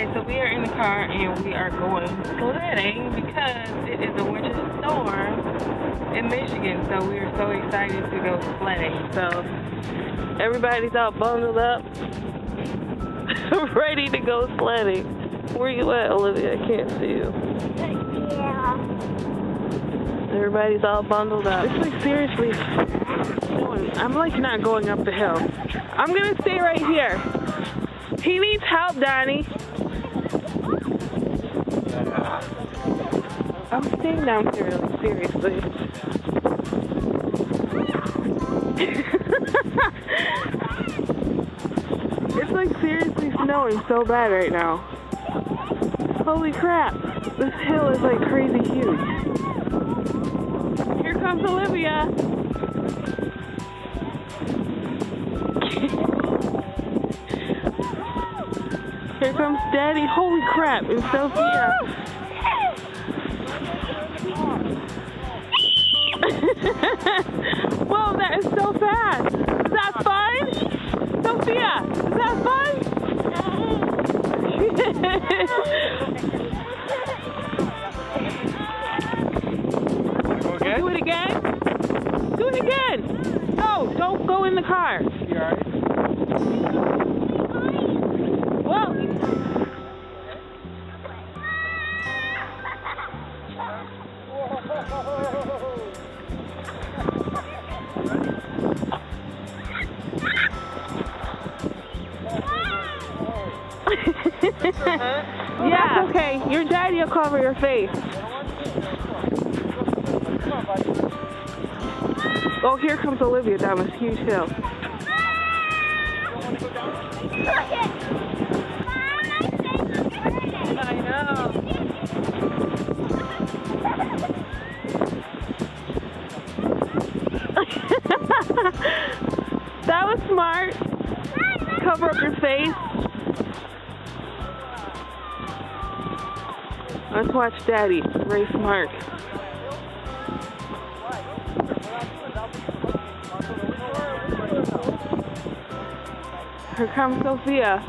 Alright, so we are in the car and we are going sledding because it is a winter storm in Michigan, so we are so excited to go sledding. So everybody's all bundled up, ready to go sledding. Where you at, Olivia? I can't see you. Yeah. Everybody's all bundled up. It's like seriously snowing. I'm like not going up the hill. I'm gonna stay right here. He needs help, Donnie. I'm staying down here, like, seriously. It's like seriously snowing so bad right now. Holy crap. This hill is like crazy huge. Here comes Olivia. Here comes Daddy. Holy crap. And Sophia. Whoa, that is so fast. Is that fun? Sophia, is that fun? Okay. Do it again? Do it again. No, don't go in the car. You alright? Whoa. Yeah, okay. Your daddy will cover your face. Oh, here comes Olivia down this huge hill. I know. That was smart. Cover up your face. Let's watch Daddy race Mark. Here comes Sophia.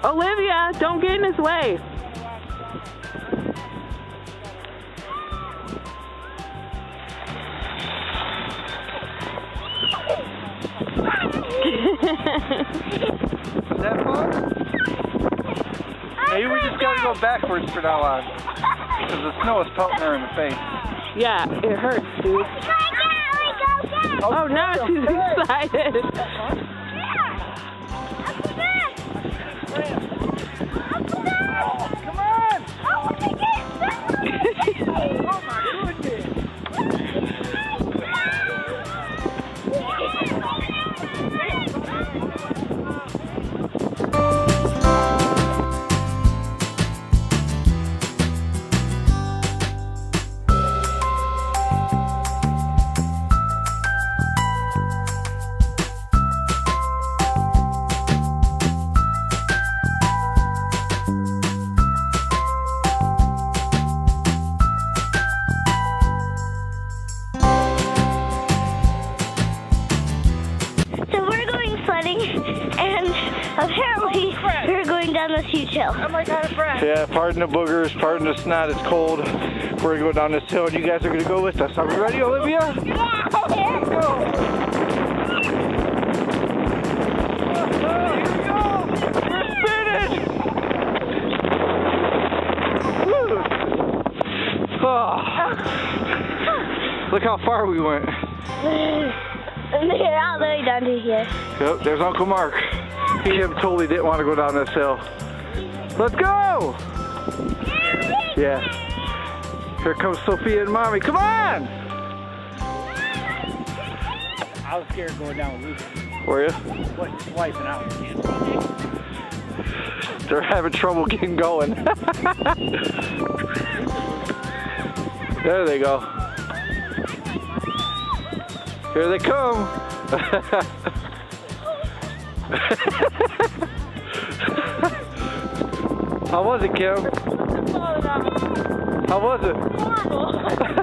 Olivia, don't get in his way. Is that fun? Maybe we just gotta go backwards for now on. Because the snow is pelting her in the face. Yeah, it hurts, dude. Oh, now she's excited. Come on! Oh my goodness! And apparently we're going down this huge hill. Oh my God, Brad. Yeah, pardon the boogers, pardon the snot, it's cold. We're gonna go down this hill and you guys are gonna go with us. Are we ready, Olivia? Yeah. Here we go! We're spinning! Woo. Oh. Look how far we went. And they're all the way down to here. Yep, there's Uncle Mark. Him totally didn't want to go down this hill. Let's go! Yeah. Here comes Sophia and Mommy. Come on! I was scared going down with Lucy. Were you? What, just wiping out. They're having trouble getting going. There they go. Here they come. How was it, Kim? How was it? Horrible.